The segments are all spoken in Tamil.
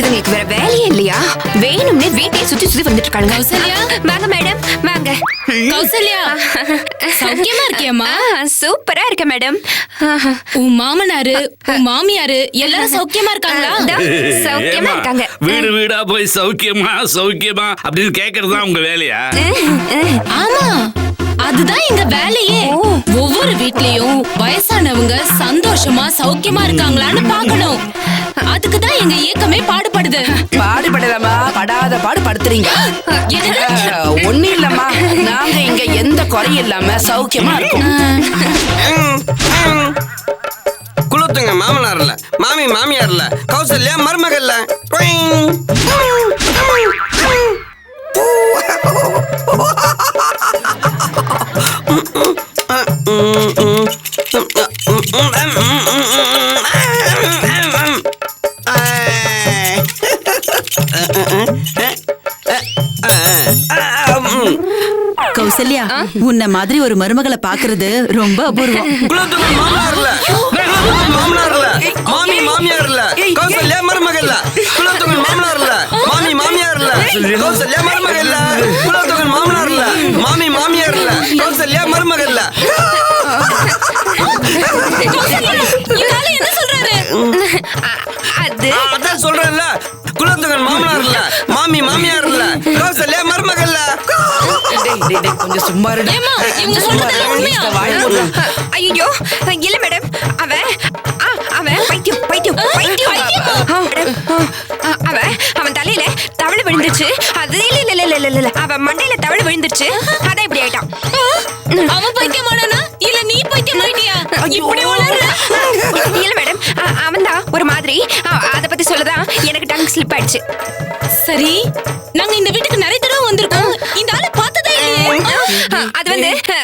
இதுங்களுக்கு வேற வேலையே இல்லையா? வேணும்னே வீட்டையே சுத்தி சுத்தி வந்துட்டு இருக்காங்க. கௌசல்யா, வாங்க மேடம், வாங்க. கௌசல்யா, சௌக்கியமா இருக்கியம்மா? சூப்பரா இருக்க மேடம். உன் மாமனாரு, உன் மாமியாரு எல்லாரும் சௌக்கியமா இருக்காங்களா? சௌக்கியமா இருக்காங்க. வீடு வீடா போய் சௌக்கியமா சௌக்கியமா அப்படின்னு கேக்குறதுதான் உங்க வேலையா? ஆமா, அதுதான் எங்க வேலையே. ஒவ்வொரு வீட்லயும் வயசானவங்க சந்தோஷமா சௌக்கியமா இருக்காங்களான்னு பாக்கணும். அதுக்குதான் எங்க இயக்கமே பாடுபடுது. பாடுபடலாமா? படாத பாடு படுத்துறீங்க. ஒண்ணும் இல்லம்மா, நாங்க இங்க எந்த குறையும் இல்லாம சௌக்கியமா இருக்கோம். குலத்துங்க மாமனார்ல, மாமி மாமியார்ல, கௌசல்யா மருமகள்ல. கௌசல்யா, உன்ன மாதிரி ஒரு மருமகளை பாக்குறது ரொம்ப அபூர்வம். குலத்துங்க மாமனார்ல, மாமனார்ல, மாமி மாமியார்ல, கௌசல்யா மருமகள்ல. குலத்துங்க மாமனார்ல, மாமி மாமியார்ல, கௌசல்யா மருமகள்ல. குலத்துங்க மாமனார்ல, மாமி மாமியார்ல, கௌசல்யா மருமகள்ல. என்ன சொல்றாரு? அதான் சொல்றேன்ல, குலத்துங்கன் மாமனார்ல, மாமி மாமியார்ல, கௌசல்யா மருமகள்ல. கொஞ்சம் சும்மா இருடா. ஐயோ இல்ல மேடம், அவன் பைத்தியம் பைத்தியம் பைத்தியம். அவன் தலையில தவளை விழுந்துச்சு. அது இல்ல அவன் மண்டையில தவளை விழுந்துச்சு. அதான் இப்படி ஆயிட்டான். அவன் பைத்தியமானா இல்ல நீ பைத்தியமாயிட்டியா? இப்படி உளறல. இல்ல மேடம், அவன் தான் ஒரு மாதிரி. அத பத்தி சொல்லதான் எனக்கு டங் ஸ்லிப் ஆயிடுச்சு. சரி, நாங்க இந்த வீட்டுக்கு நிறைய தடவை வந்திருக்கோம். இந்த ஆளை பார்த்ததே இல்லையே.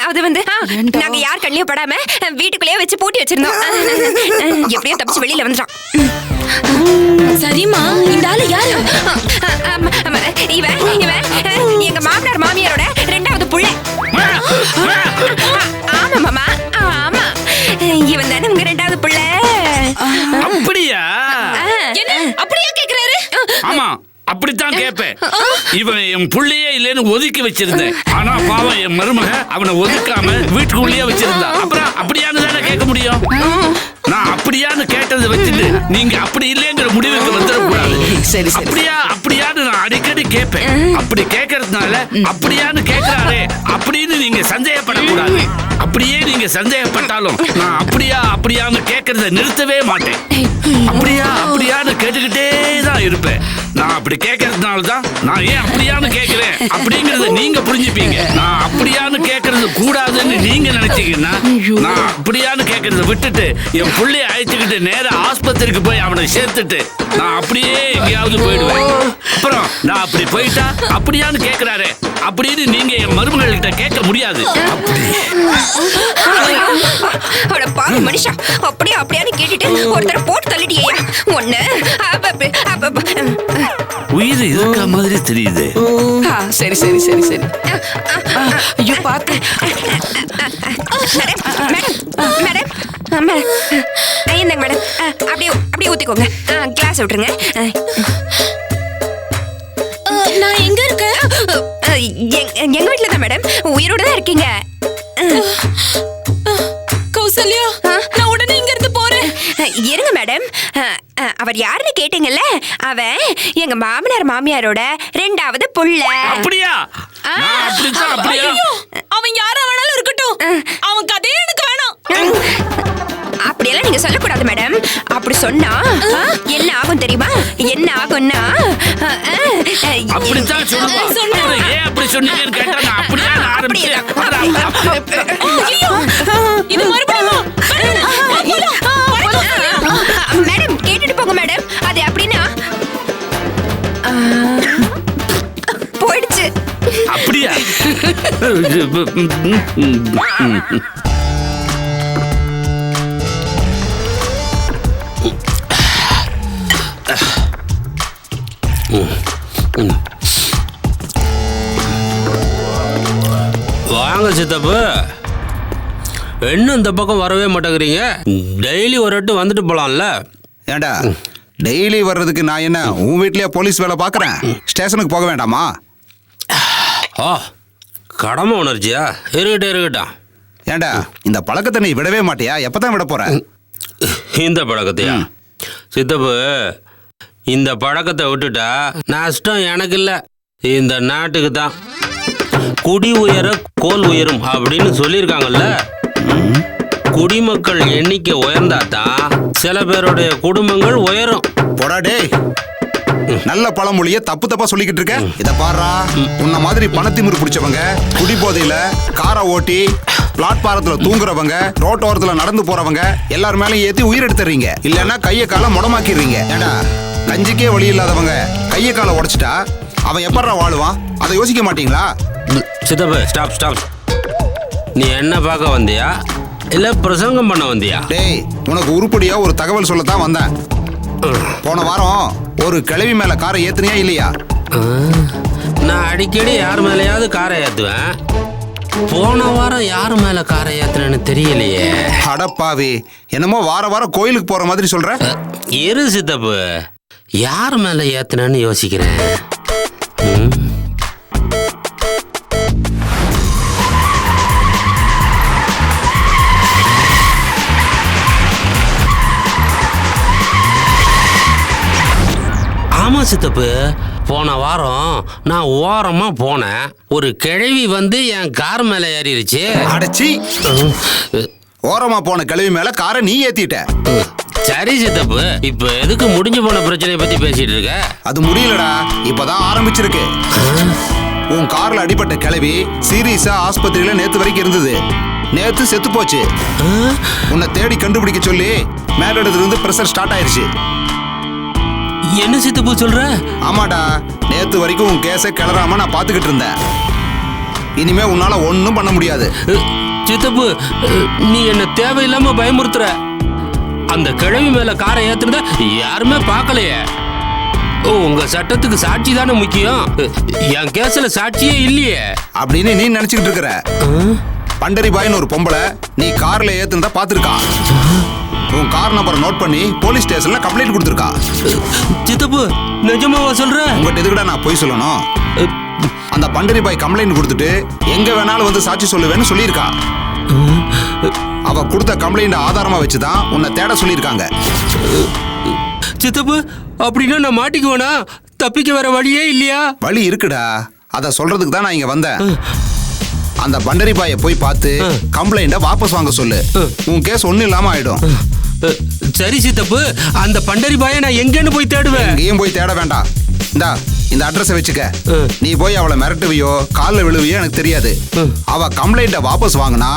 அது வந்து நாங்க யார் கண்ணியும் படாம வீட்டுக்குள்ளேயே வச்சு பூட்டி வச்சிருந்தோம். எப்படியோ தப்பிச்சு வெளியில வந்துட்டான். சரிம்மா, இந்த ஆளு யாரு? இவன் எங்க மாமனார் மாமியாரோட ரெண்டாவது புள்ள. ஆமா மாமா, ஆமா, இவன் தானே உங்க ரெண்டாவது புள்ள. அப்படியா? என்ன அப்படியே கேக்குறாரு? ஆமா, அப்படித்தான் கேட்பேன். இவன் என் புள்ளையே இல்லைன்னு ஒதுக்கி வச்சிருந்தேன். ஆனா பாவம் என் மருமக அவனை ஒதுக்காம வீட்டுக்குள்ளேயே வச்சிருந்தா. அப்புறம் அப்படியான்னு தானே கேட்க முடியும். நான் அப்படியான்னு கேட்டதை வச்சுட்டு நீங்க அப்படி இல்லைங்கிற முடிவுக்கு வந்துடக்கூடாது. சரி, அப்படியான்னு நான் அடிக்கடி கேட்பேன். அப்படி கேட்கறதுனால அப்படியான்னு கேட்கிறாரே அப்படின்னு நீங்க சந்தேகப்படக்கூடாது. அப்படியே நீங்க சந்தேகப்பட்டாலும் நான் அப்படியான்னு கேட்கறத நிறுத்தவே மாட்டேன். அப்படியான்னு கேட்டுக்கிட்டே தான் இருப்பேன். நான் அப்படி கேட்கறதுனால தான் நான் ஏன் அப்படியான்னு கேட்கிறேன் அப்படிங்கறத நீங்க புரிஞ்சுப்பீங்க. நான் அப்படியான்னு கேட்கறது கூடாதுன்னு நீங்க நினைச்சீங்கன்னா நான் அப்படியான்னு கேட்கறத விட்டுட்டு என் புள்ளைய அழைச்சுக்கிட்டு நேரா ஆஸ்பத்திரிக்கு போய் அவனை சேர்த்துட்டு நான் அப்படியே எங்கேயாவது போயிடுவேன். அப்புறம் நான் அப்படி போயிட்டா அப்படியான்னு கேட்கிறாரு அப்படின்னு நீங்க என் மருமகள்கிட்ட கேட்க முடியாது. அவளை பாரு மனுஷா, அப்படியான்னு கேட்டுட்டு ஒருத்தர் போட்டு தள்ளிட்டியா ஒண்ணு. உயிர் இருக்க மாதிரி தெரியுது. சரி. ஐயோ பாத்து. மேடம் இந்தாங்க மேடம், அப்படியே ஊத்திக்கோங்க. கிளாஸ் விட்டுருங்க. நான் எங்க இருக்கேன்? எங்க வீட்டுல தான் மேடம், உயிரோட தான் இருக்கீங்க. கௌசல்யா, நான் உடனே இங்க இருந்து போறேன். இருங்க மேடம், அவர் யாருன்னு கேட்டீங்கல்ல, அவன் எங்க மாமனார் மாமியாரோட ரெண்டாவது புள்ள. அப்படியா? அவன் யாரா வேணாலும் இருக்கட்டும், அவன் கதையே எனக்கு வேணாம். அப்படியெல்லாம் நீங்க சொல்லக்கூடாது மேடம். அப்படி சொன்னா என்ன ஆகும் தெரியுமா? என்ன ஆகும்னா அப்படித்தான் சொல்லுவான். ஏன் அப்படி சொன்னீங்கன்னு கேட்டா நான் அப்படியே ஆரம்பிச்சேன். இது மறுபடியும் மேடம் கேட்டுட்டு போங்க மேடம். அது அப்படின்னா போயிடுச்சு. அப்படியா? வாங்க சித்தப்பு, இன்னும் இந்த பக்கம் வரவே மாட்டேங்கிறீங்க. டெய்லி ஒரு வாட்டி வந்துட்டு போலாம்ல. ஏண்டா டெய்லி வர்றதுக்கு நான் என்ன உன் வீட்லயே போலீஸ் வேலை பார்க்கறேன்? ஸ்டேஷனுக்கு போக வேண்டாமா? ஓ, கடமை உணர்ச்சியா? இருக்கட்டும். ஏண்டா இந்த பழக்கத்தை நீ விடவே மாட்டியா? எப்பதான் விட போற? இந்த பழக்கத்தையா? சித்தப்பு, இந்த பழக்கத்தை விட்டுட்டா நஷ்டம் எனக்கு இல்லை, இந்த நாட்டுக்கு தான். குடி உயர கோல் உயரும் அப்படின்னு சொல்லியிருக்காங்கல்ல. குடிமக்கள் எண்ணிக்கை உயர்ந்தா தான் சில பேருடைய குடும்பங்கள் உயரும். போடா டேய், நல்ல பழமொழிய தப்பு தப்பா சொல்லிக்கிட்டு இருக்க. இத பாருடா, உன்ன மாதிரி பணத்திமிரு பிடிச்சவங்க, குடி போதையில காரை ஓட்டி பிளாட்பாரத்துல தூங்குறவங்க, ரோட்டோரத்துல நடந்து போறவங்க எல்லார் மேலயும் ஏத்தி உயிர் எடுத்துறீங்க. இல்லன்னா கைய காலை முடமாக்கிடுறீங்க. ஏண்டா கஞ்சிக்கே வழி இல்லாதவங்க கைய காலை உடைச்சிட்டா அவன் எப்படா வாழுவான்? அதை யோசிக்க மாட்டீங்களா? சித்தப்பு, ஸ்டாப். நீ என்ன பார்க்க வந்தியா இல்ல பிரசங்கம் பண்ண வந்தியா? டேய், உனக்கு உருப்படியா ஒரு தகவல் சொல்லத்தான் வந்தேன். போன வாரம் ஒரு கிழவி மேல காரை ஏத்துனியா இல்லையா? நான் அடிக்கடி யார் மேலேயாவது காரை ஏத்துவேன். போன வாரம் யார் மேல காரை ஏத்துறேன்னு தெரியலையே. அடப்பாவி, என்னமோ வாரம் கோயிலுக்கு போற மாதிரி சொல்ற. இரு சித்தப்பு, யார் மேல ஏத்துனேன்னு யோசிக்கிறேன். ஆமா சித்தப்பு, போன வாரம் நான் ஓரமா போனேன். ஒரு கிழவி வந்து என் கார் மேல ஏறிடுச்சு. அடச்சி, ஓரமா போன கிழவி மேல காரை நீ ஏத்திட்ட. சரி சித்தப்பு, இப்ப எதுக்கு முடிஞ்சு போன பிரச்சனையை பத்தி பேசிட்டு இருக்க? அது முடியலடா, இப்பதான் ஆரம்பிச்சிருக்கு. உன் கார்ல அடிபட்ட கிழவி சீரியஸா ஆஸ்பத்திரியில நேத்து வரைக்கும் இருந்தது. நேத்து செத்து போச்சு. உன்னை தேடி கண்டுபிடிக்க சொல்லி மேலிடத்துல இருந்து பிரஷர் ஸ்டார்ட் ஆயிருச்சு. என்ன சித்தப்பு சொல்ற? ஆமாடா, நேத்து வரைக்கும் உன் கேஸை கிளறாம நான் பாத்துக்கிட்டு இருந்தேன். இனிமே உன்னால ஒன்னும் பண்ண முடியாது. சித்தப்பு, நீ என்ன தேவையில்லாம பயமுறுத்துற. அந்த கிழவி மேல காரை ஏத்துனத யாருமே பார்க்கலையே. உங்க சட்டத்துக்கு சாட்சி தானே முக்கியம். என் கேஸ்ல சாட்சியே இல்லையே அப்படின்னு நீ நினைச்சுக்கிட்டு இருக்கிற. பண்டரி பாய்னு ஒரு பொம்பளை நீ கார்ல ஏத்துனத பாத்துருக்கா. உன் கார் நம்பரை நோட் பண்ணி போலீஸ் ஸ்டேஷன்ல கம்ப்ளைண்ட் கொடுத்துருக்கா. சித்தப்பு, நிஜமாவா சொல்ற? உங்ககிட்ட எதுக்குடா நான் போய் சொல்லணும்? அந்த பண்டரி பாய் கம்ப்ளைண்ட் கொடுத்துட்டு எங்க வேணாலும் வந்து சாட்சி சொல்லுவேன்னு சொல்லியிருக்கா. அவ கொடுத்த கம்ப்ளைண்ட் ஆதாரமா வச்சுதான் உன்னை தேட சொல்லியிருக்காங்க. சித்தப்பு, அப்படின்னா நான் மாட்டிக்குவேனா? தப்பிக்க வர வழியே இல்லையா? வழி இருக்குடா, அத சொல்றதுக்கு தான் நான் இங்க வந்தேன். அந்த பண்டரி பாயை போய் பார்த்து கம்ப்ளைண்ட வாபஸ் வாங்க சொல்லு. உன் கேஸ் ஒண்ணும் இல்லாம ஆயிடும். சரி சித்தப்பு, அந்த பண்டரி பாயை நான் எங்கன்னு போய் தேடுவேன்? எங்கேயும் போய் தேட வேண்டாம். இந்த அட்ரஸை வச்சுக்க. நீ போய் அவளை மிரட்டுவியோ கால்ல விழுவியோ எனக்கு தெரியாது. அவ கம்ப்ளைண்ட வாபஸ் வாங்கினா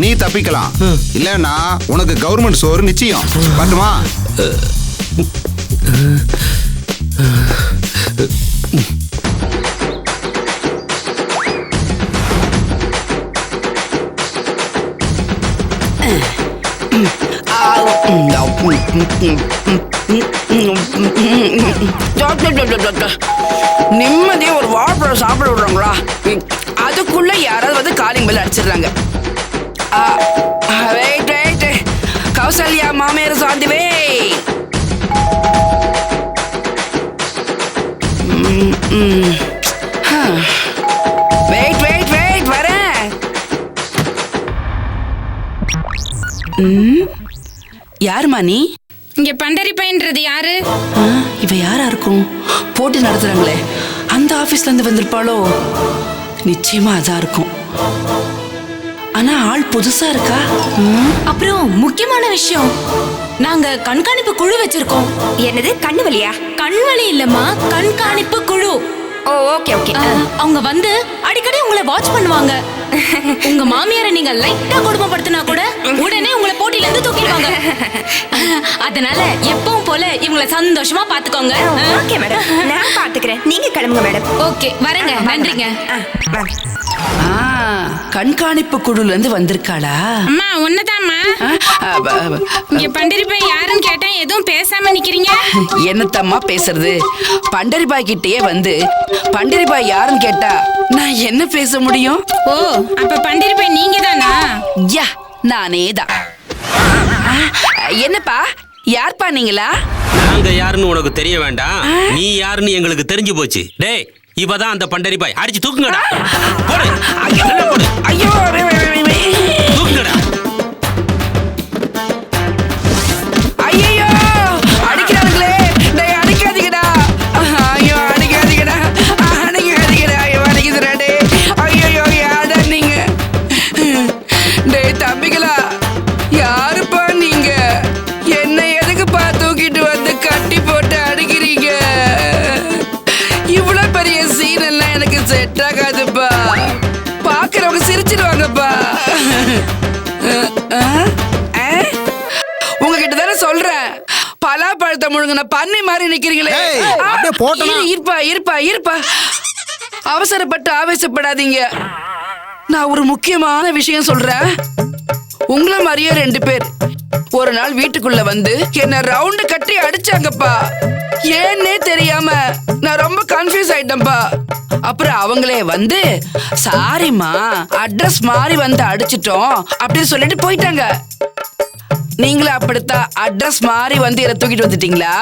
நீ தப்பிக்கலாம். இல்லன்னா உனக்கு கவர்மெண்ட் சோறு நிச்சயம். பாட்டுமா? நிம்மதியா ஒரு வாழைப்பழம் சாப்பிட விடுறாங்களா? அதுக்குள்ள யாராவது வந்து காலிங் பெல் அடிச்சிடுறாங்க. கௌசல்யா மாமியார் சாந்தி வே. வெயிட் வரேன். யாருமா நீ? இங்க பண்டரி பையன்றது யாரு? இவ யாரா இருக்கும்? போட்டி நடத்துறாங்களே, அந்த ஆபீஸ்ல இருந்து வந்திருப்பாளோ? நிச்சயமா அதான் இருக்கும். ஆனா ஆள் புதுசா இருக்கா. அப்புறம் முக்கியமான விஷயம், நாங்க கண்காணிப்பு குழு வச்சிருக்கோம். என்னது, கண்ணு வலியா? கண் வலி இல்லம்மா, கண்காணிப்பு குழு. ஓ, ஓகே. அவங்க வந்து அடிக்கடி உங்களை வாட்ச் பண்ணுவாங்க. உங்க மாமியாரை நீங்க லைட்டா கொடுமைப்படுத்தினா கூட உடனே உங்களை போட்டியில இருந்து தூக்கிடுவாங்க. அதனால எப்பவும் போல இவங்களை சந்தோஷமா பாத்துக்கோங்க. ஓகே மேடம், நான் பாத்துக்கிறேன். நீங்க கிளம்புங்க மேடம். ஓகே, வரேங்க. நன்றிங்க. கண்காணிப்பு குழுல இருந்து வந்திருக்காளா? அம்மா, உன்னதாம்மா. இங்க பண்டரி பாய் யாருன்னு கேட்டேன், எதுவும் பேசாம நிக்கிறீங்க. என்னத்தம்மா பேசுறது? பண்டரி பாய் கிட்டயே வந்து பண்டரி பாய் யாருன்னு கேட்டா நான் என்ன பேச முடியும்? ஓ, அப்ப பண்டரி பாய் நீங்க தானா? யா, நானே தான். என்னப்பா யார்ப்பா நீங்களா? நாங்க யாருன்னு உனக்கு தெரிய வேண்டாம், நீ யாருன்னு எங்களுக்கு தெரிஞ்சு போச்சு. டேய், இப்பதான் அந்த பண்டரி பாய் அடிச்சு தூக்குங்கடா. போடு. நல்லா போடு. ஐயோ தூக்குங்கடா. ஐயோ அடிக்கிறாங்களே. டேய் அடிக்காதீங்கடா. ஐயோ அடிக்காதீங்கடா. அடிக்காதீங்கடா. ஐயோ அடிக்குதுடா. டேய் ஐயோ யாரா நீங்க? டேய் தம்பிகளா, யாருப்பா நீங்க? என்ன எதுக்குப்பா தூக்கிட்டு வந்து கட்டி போட்டு அடிக்கிறீங்க? இவ்வளவு பெரிய சீன் எல்லாம் எனக்கு செட் ஆகாதுப்பா. பாக்குறவங்க சிரிச்சிடுவாங்கப்பா. உங்ககிட்ட தானே சொல்றேன், பலாப்பழத்தை முழுங்கின பண்ணி மாதிரி நிக்கிறீங்களே. ஏய், அப்படியே போட்டனா? இருப்பா. அவசரப்பட்டு ஆவேசப்படாதீங்க. நான் ஒரு முக்கியமான விஷயம் சொல்றேன். உங்களை மாதிரியே 2 பேர் ஒரு நாள் வீட்டுக்குள்ள வந்து என்ன ரவுண்டு கட்டி அடிச்சாங்கப்பா. ஏன்னே தெரியாம நான் ரொம்ப கன்ஃபியூஸ் ஆயிட்டேன்ப்பா. அப்புறம் அவங்களே வந்து, சாரிம்மா அட்ரஸ் மாறி வந்து அடிச்சிட்டோம் அப்படின்னு சொல்லிட்டு போயிட்டாங்க. நீங்களும் அப்படித்தான் அட்ரஸ் மாறி வந்து என்ன தூக்கிட்டு வந்துட்டீங்களா?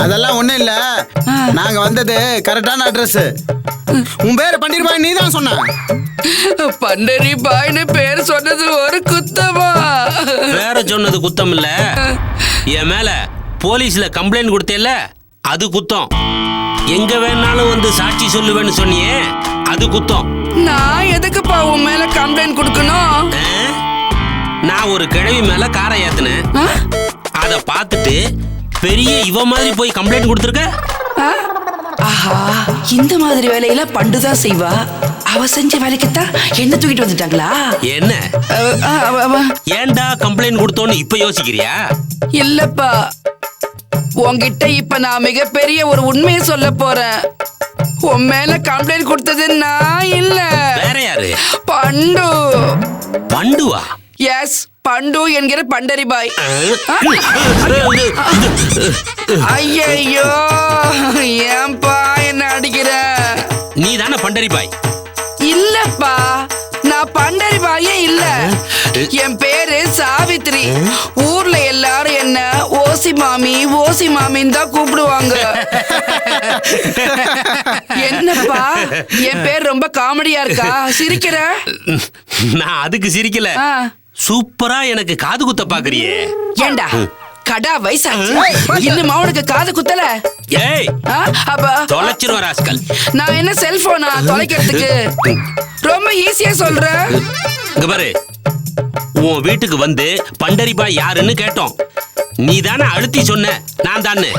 அதெல்லாம் ஒண்ணும் இல்ல, நாங்க வந்தது கரெக்டான அட்ரஸ். உன் பேரு பண்டீர் பாய், நீ தான் சொன்ன. பண்டரி பாய்னு பேர் சொன்னது ஒரு குத்தமா? வேற சொன்னது குத்தம் இல்ல, என் மேல போலீஸ்ல கம்ப்ளைண்ட் கொடுத்தேல்ல, அது குத்தம். எங்க வேணாலும் வந்து சாட்சி சொல்லுவேன்னு சொன்னியே, அது குத்தம். நான் எதுக்குப்பா உன் மேல கம்ப்ளைண்ட் கொடுக்கணும்? நான் ஒரு கிழவி மேல காரை ஏத்துனேன், அத பார்த்துட்டு பெரிய இவ மாதிரி போய் கம்ப்ளைண்ட் கொடுத்துருக்க. ஆஹா, இந்த மாதிரி வேலையெல்லாம் பண்டுதான் செய்வா. அவ செஞ்ச வேலைக்குத்தான் என்ன தூக்கிட்டு வந்துட்டாங்களா? என்ன ஏன்டா கம்ப்ளைண்ட் கொடுத்தோன்னு இப்ப யோசிக்கிறியா? இல்லப்பா, உன்கிட்ட இப்ப நான் மிகப்பெரிய ஒரு உண்மையை சொல்ல போறேன். உன் மேல கம்ப்ளைண்ட் கொடுத்தது நான் இல்ல, வேற யாரு? பண்டு. பண்டுவா? எஸ், பண்டு என்கிற பண்டரி பாய். ஐயோ, ஏன்பா என்ன அடிக்கிற? நீ தானே பண்டரி பாய்? இல்லப்பா, நான் பண்டரி பாயே இல்ல. என் பேரு சாவித்ரி. ஊர்ல எல்லாரும் என்ன ஓசி மாமி ஓசி மாமின்னு தான் கூப்பிடுவாங்க. என்னப்பா, என் பேர் ரொம்ப காமெடியா இருக்கா? சிரிக்கிற? நான் அதுக்கு சிரிக்கல, சூப்பரா எனக்கு காது குத்த பாக்குறியே. ஏண்டா கடா வயசாச்சு, இன்னும் அவனுக்கு காது குத்தல? ஏய், தொலைச்சிருவ ராஸ்கல். நான் என்ன செல்போனா தொலைக்கிறதுக்கு? ரொம்ப ஈஸியா சொல்றேன். இங்க பாரு, உன் வீட்டுக்கு வந்து பண்டரி பாய் யாருன்னு கேட்டோம், நீ தானே அழுத்தி சொன்ன நான் தானே.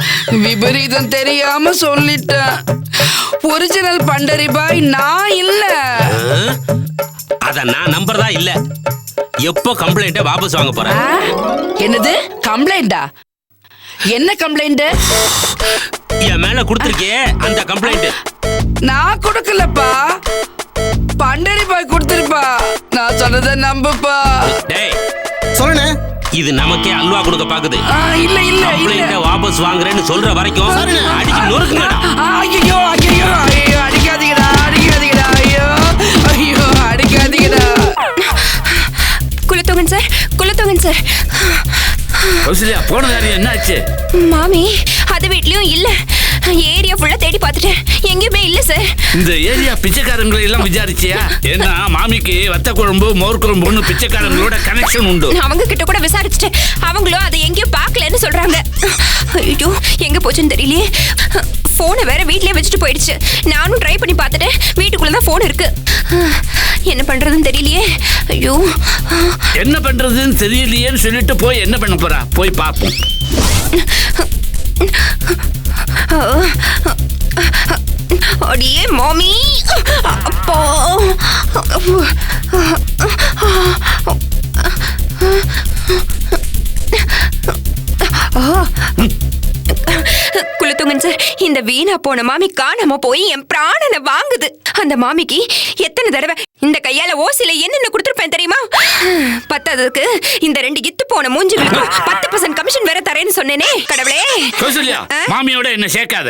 விபரீதம் தெரியாம சொல்லிட்டேன். ஒரிஜினல் பண்டரி பாய் நான் இல்ல. அத நான் நம்புறதா இல்ல. எப்போ கம்ப்ளைண்ட வாபஸ் வாங்க போற? என்னது கம்ப்ளைண்டா? என்ன கம்ப்ளைண்ட்? என் மேல கொடுத்திருக்கே அந்த கம்ப்ளைண்ட். நான் கொடுக்கலப்பா, பண்டரி பாய் கொடுத்திருப்பா. நான் சொன்னதை நம்புப்பா. டேய் சொல்லுனே, இது நமக்கே அல்வா கொடுக்க பாக்குது. இல்ல இல்ல கம்ப்ளைண்ட வாபஸ் வாங்குறேன்னு சொல்ற வரைக்கும் அடிச்சு நொறுக்குங்கடா. ஐயோ ஐயோ ஐயோ, அடிக்காதீங்கடா அடிக்காதீங்கடா. ஐயோ ஐயோ அடிக்காதீங்கடா. குலத்தோங்கன் சார். கௌசல்யா, போன காரியம் என்னாச்சு? மாமி அது வீட்லயும் இல்ல. ஏரியா ஃபுல்லா தேடி பார்த்துட்டேன், எங்கேயுமே இல்ல சார். இந்த ஏரியா பிச்சைக்காரங்களை எல்லாம் விசாரிச்சியா? ஏன்னா மாமிக்கு வத்த குழம்பு மோர் குழம்புன்னு பிச்சைக்காரங்களோட கனெக்ஷன் உண்டு. அவங்க கிட்ட கூட விசாரிச்சுட்டேன், அவங்களும் அதை எங்கேயும் பார்க்கலன்னு சொல்றாங்க. ஐயோ, எங்க போச்சுன்னு தெரியலையே. போனை வேற வீட்லயே வச்சுட்டு போயிடுச்சு. நானும் ட்ரை பண்ணி பார்த்துட்டேன், வீட்டுக்குள்ளதான் போன் இருக்கு. என்ன பண்றதுன்னு தெரியலையே. ஐயோ, என்ன பண்றதுன்னு தெரியலையேன்னு சொல்லிட்டு போய் என்ன பண்ண போறா? போய் பார்ப்போம். அடியே மாமி, அப்பா. நிறுத்துங்க சார். இந்த வீணா போன மாமி காணாம போய் என் பிராணனை வாங்குது. அந்த மாமிக்கு எத்தனை தடவை இந்த கையால ஓசில என்னென்ன கொடுத்துருப்பேன் தெரியுமா? பத்தாததுக்கு இந்த 2 இத்து போன மூஞ்சிகளுக்கு 10% கமிஷன் வேற தரேன்னு சொன்னேனே. கடவுளே. கௌசல்யா, மாமியோட என்ன சேர்க்காத.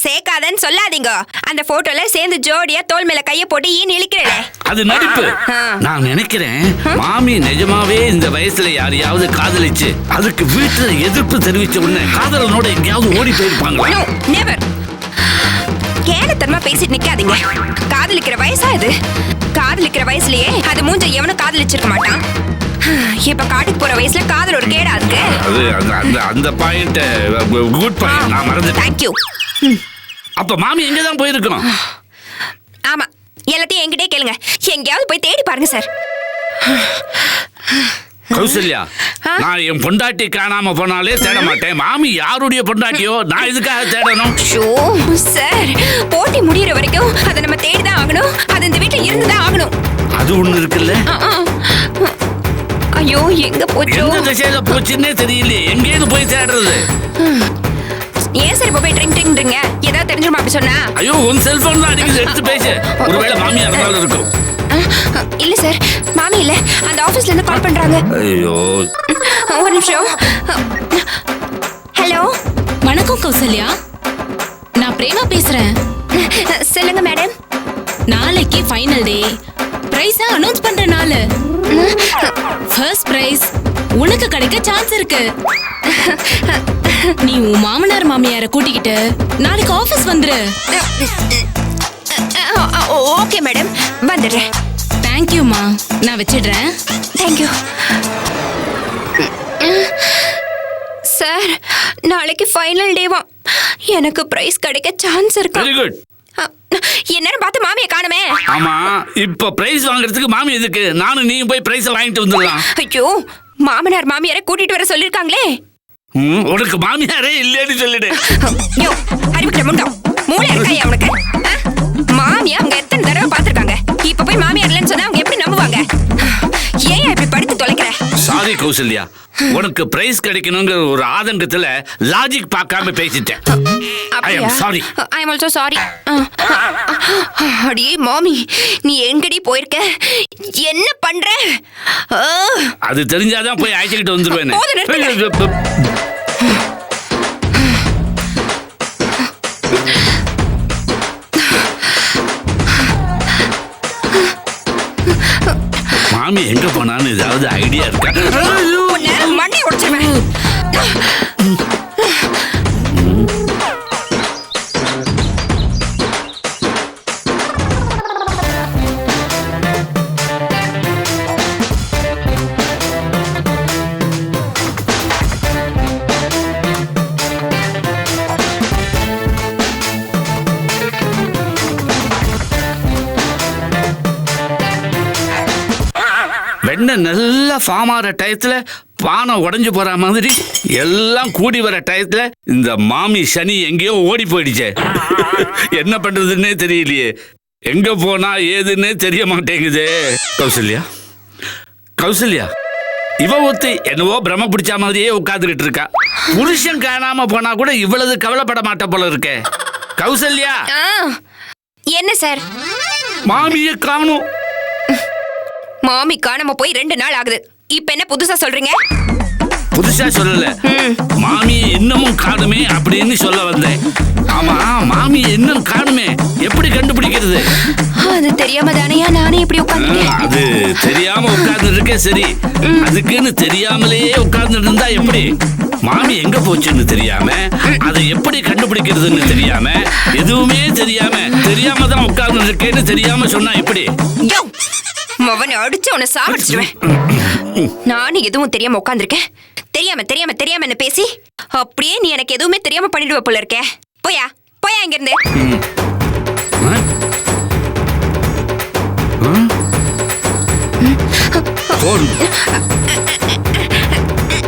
சேர்க்காதன்னு சொல்லாதீங்க. அந்த போட்டோல சேர்ந்து ஜோடியா தோல் மேல கைய போட்டு ஈன்னு இழுக்கிறேன். அது நடிப்பு. நான் நினைக்கிறேன் மாமி நிஜமாவே இந்த வயசுல யாரையாவது காதலிச்சு அதுக்கு வீட்டுல எதிர்ப்பு தெரிவிச்ச உடனே காதலனோட எங்கேயாவது ஓடி போயிருப்பாங்களா? No, never. கேனத்தனமா பேசிட்டு நிக்காதீங்க. காதலிக்கிற வயசா இது? காதலிக்கிற வயசுலயே அது மூஞ்ச எவனும் காதலிச்சிருக்க மாட்டான். இப்ப காட்டுக்கு போற வயசுல காதல் ஒரு கேடா இருக்கு. அந்த பாயிண்ட் குட் பாயிண்ட். நான் மறந்துட்டேன். Thank you. அப்ப மாமி எங்க தான் போயிருக்கணும்? ஆமா, எல்லாத்தையும் என்கிட்டே கேளுங்க. எங்கேயாவது போய் தேடி பாருங்க சார். கௌசல்யா, நான் என் பொண்டாட்டி காணாம போனாலே தேட மாட்டேன். மாமி யாருடைய பொண்டாட்டியோ நான் இதுக்காக தேடணும்? ஷோ சார், போட்டி முடியற வரைக்கும் அதை நம்ம தேடிதான் ஆகணும். அது இந்த வீட்டுல இருந்துதான் ஆகணும். அது ஒண்ணு இருக்குல்ல. ஐயோ, எங்க போச்சோ? எந்த திசையில போச்சுன்னே தெரியல. எங்கேயிருந்து போய் தேடுறது? ஏன் சார் இப்ப போய் ட்ரிங்க்ன்றீங்க? ஏதாவது தெரிஞ்சுமா அப்படி சொன்னா? ஐயோ, உன் செல்போன் தான் அடிக்குது, எடுத்து பேசு. ஒருவேளை மாமி அதனால இருக்கும். இல்ல சார், மாமி இல்ல, அந்த ஆபீஸ்ல இருந்து கால் பண்றாங்க. ஐயோ, ஒரு நிமிஷம். ஹலோ, வணக்கம் கௌசல்யா, நான் பிரேமா பேசுறேன். சொல்லுங்க மேடம். நாளைக்கு ஃபைனல் டே. பிரைஸ் அனௌன்ஸ் பண்ற நாள். ஃபர்ஸ்ட் பிரைஸ் உனக்கு கிடைக்க சான்ஸ் இருக்கு. நீ உன் மாமனார் மாமியார கூட்டிக்கிட்டு நாளைக்கு ஆபீஸ் வந்துரு. ஓகே மேடம், வந்துடுறேன். தேங்க்யூமா, நான் வச்சிடுறேன். Thank you sir. நாளைக்கு ஃபைனல் டேவா, எனக்கு பிரைஸ் கிடைக்க சான்ஸ் இருக்கு. Very good. என்னன்னு பார்த்து மாமியை காணுமே. ஆமா, இப்ப பிரைஸ் வாங்குறதுக்கு மாமி எதுக்கு? நானும் நீயும் போய் பிரைஸ் வாங்கிட்டு வந்துடலாம். ஐயோ, மாமனார் மாமியாரை கூட்டிட்டு வர சொல்லிருக்காங்களே. உனக்கு மாமியாரே இல்லைன்னு சொல்லிடு. யோ, அறிவிக்கிற முண்டம் மூளை இருக்காயா உனக்கு? மாமியா அவங்க எத்தனை தடவை பார்த்திருக்காங்க. இப்ப போய் மாமியார் இல்லைன்னு சொன்னா அவங்க எப்படி நம்புவாங்க? ஏன் இப்படி படுத்து தொலைக்கிற? சாரி கௌசல்யா, உனக்கு பிரைஸ் கிடைக்கணுங்கிற ஒரு ஆதங்கத்துல லாஜிக் பார்க்காம பேசிட்டேன். I am sorry. I am also sorry. அடி மாமி, நீ எங்கடி போயிருக்க? என்ன பண்ற? அது தெரிஞ்சாதான் போய் அழைச்சிக்கிட்டு வந்துருவேன். மாமி எங்க போனான்னு ஏதாவது ஐடியா இருக்கா? மண்ணை உடைச்சிருவேன். வெண்ணெய் நல்லா ஃபார்ம் ஆகிற டயத்துல பானை உடஞ்சு போற மாதிரி எல்லாம் கூடி வர டயத்துல இந்த மாமி சனி எங்கேயோ ஓடி போயிடுச்சே. என்ன பண்றதுன்னே தெரியலையே. எங்க போனா ஏதுன்னே தெரிய மாட்டேங்குது. கௌசல்யா, கௌசல்யா, இவ ஒத்து என்னவோ பிரம்ம பிடிச்ச மாதிரியே உட்காந்துக்கிட்டு இருக்கா. புருஷன் காணாம போனா கூட இவ்வளவு கவலைப்பட மாட்ட போல இருக்கே. கௌசல்யா. என்ன சார்? மாமியை காணும். மாமி காணாம போய் 2 நாள் ஆகுது. இப்ப என்ன புதுசா சொல்றீங்க? புதுசா சொல்லல, மாமி இன்னமும் காணுமே அப்படின்னு சொல்ல வந்தேன். ஆமா, மாமி இன்னும் காணுமே, எப்படி கண்டுபிடிக்கிறது? அது தெரியாம தானே நானே இப்படி உட்கார்ந்துட்டேன். அது தெரியாம உட்கார்ந்து இருக்கே சரி, அதுக்குன்னு தெரியாமலேயே உட்கார்ந்து இருந்தா எப்படி? மாமி எங்க போச்சுன்னு தெரியாம, அதை எப்படி கண்டுபிடிக்கிறதுன்னு தெரியாம, எதுவுமே தெரியாம தான் உட்கார்ந்து இருக்கேன்னு தெரியாம சொன்னா எப்படி? அவனை அடிச்சு அவனை சாவடிச்சிடுவேன். நானும் எதுவும் தெரியாம உட்கார்ந்துருக்கேன். தெரியாம என்ன பேசி அப்படியே நீ எனக்கு எதுவுமே தெரியாம பண்ணிடுவ போல இருக்கே. போயா இங்க இருந்து.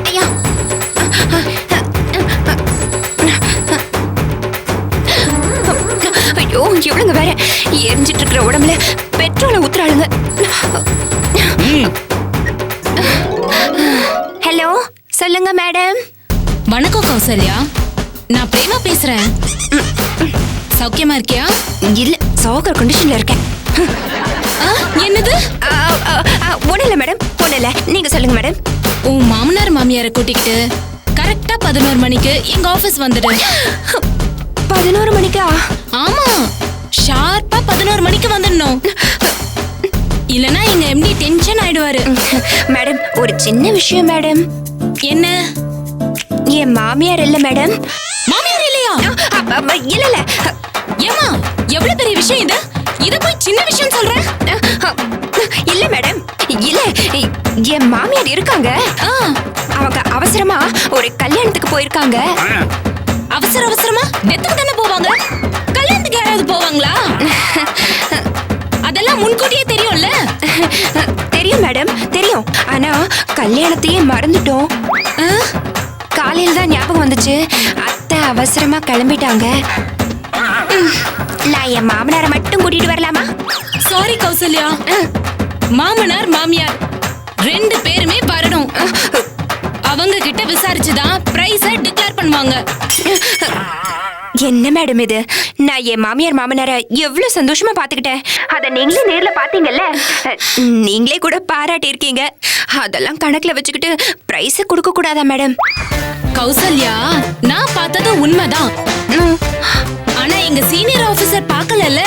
ஐயா, ஐயோ, இவளுங்க வேற எரிஞ்சிட்டு இருக்கிற உடம்புல பெட்ரோலை ஊத்துறாளுங்க. ஹலோ, சொல்லுங்க மேடம். வணக்கம் கௌசல்யா, நான் பிரேமா பேசுறேன். சௌக்கியமா இருக்கியா? இல்ல சோகர் கண்டிஷன்ல இருக்கேன். என்னது? ஒண்ணு இல்ல மேடம், ஒண்ணு இல்ல. நீங்க சொல்லுங்க மேடம். உன் மாமனார் மாமியாரை கூட்டிக்கிட்டு கரெக்டா 11 மணிக்கு எங்க ஆபீஸ் வந்துடு. 11 மணிக்கா? ஆமா, ஷார்ப்பா 11 மணிக்கு வந்துடணும். இல்லனா எங்க எம்டி டென்ஷன் ஆயிடுவாரு. மேடம் ஒரு சின்ன விஷயம் மேடம். என்ன? என் மாமியார் இல்ல மேடம். மாமியார் இல்லையா? இல்ல இல்ல. ஏமா, எவ்வளவு பெரிய விஷயம் இது. இத போய் சின்ன விஷயம் சொல்ற? இல்ல மேடம், இல்ல. என் மாமியார் இருக்காங்க. அவங்க அவசரமா ஒரு கல்யாணத்துக்கு போயிருக்காங்க. அவசரமா டெத்துக்கு தானே போவாங்க. கல்யாணத்துக்கு யாராவது போவாங்களா? அதெல்லாம் முன்கூட்டியே தெரியும்ல. தெரியும் மேடம், தெரியும். ஆனா கல்யாணத்தையே மறந்துட்டோம். காலையில தான் ஞாபகம் வந்துச்சு. அத்தை அவசரமா கிளம்பிட்டாங்க. நான் என் மாமனாரை மட்டும் கூட்டிட்டு வரலாமா? சாரி கௌசல்யா, மாமனார் மாமியார் 2 பேருமே வரணும். அவங்க கிட்ட விசாரிச்சுதான் பிரைஸ டிக்ளேர் பண்ணுவாங்க. என்ன மேடம் இது? நான் என் மாமியார் மாமனாரை எவ்வளவு சந்தோஷமா பாத்துக்கிட்டேன். அத நீங்களே நேர்ல பாத்தீங்கல்ல. நீங்களே கூட பாராட்டி இருக்கீங்க. அதெல்லாம் கணக்குல வச்சுக்கிட்டு பிரைஸ் கொடுக்க கூடாதா மேடம்? கௌசல்யா, நான் பார்த்தது உண்மைதான். ஆனா எங்க சீனியர் ஆபீசர் பார்க்கலல்ல.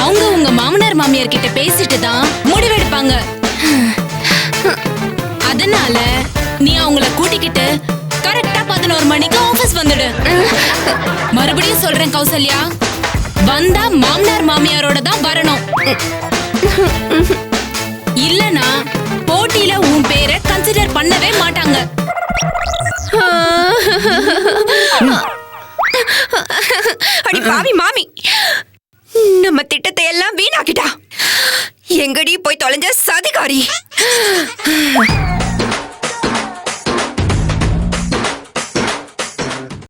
அவங்க உங்க மாமனார் மாமியார் கிட்ட பேசிட்டு தான் முடிவெடுப்பாங்க. அதனால நீ அவங்கள கூட்டிக்கிட்டு கரெக்டா 11 மணிக்கு ஆபீஸ் வந்துடு. மறுபடியும் சொல்றேன் கௌசல்யா, வந்தா மாமனார் மாமியாரோட தான் வரணும். இல்லனா போட்டியில உன் பேரை கன்சிடர் பண்ணவே மாட்டாங்க. அடி பாவி மாமி, நம்ம திட்டத்தை எல்லாம் வீணாக்கிட்டா. எங்கடி போய் தொலைஞ்ச சதிகாரி.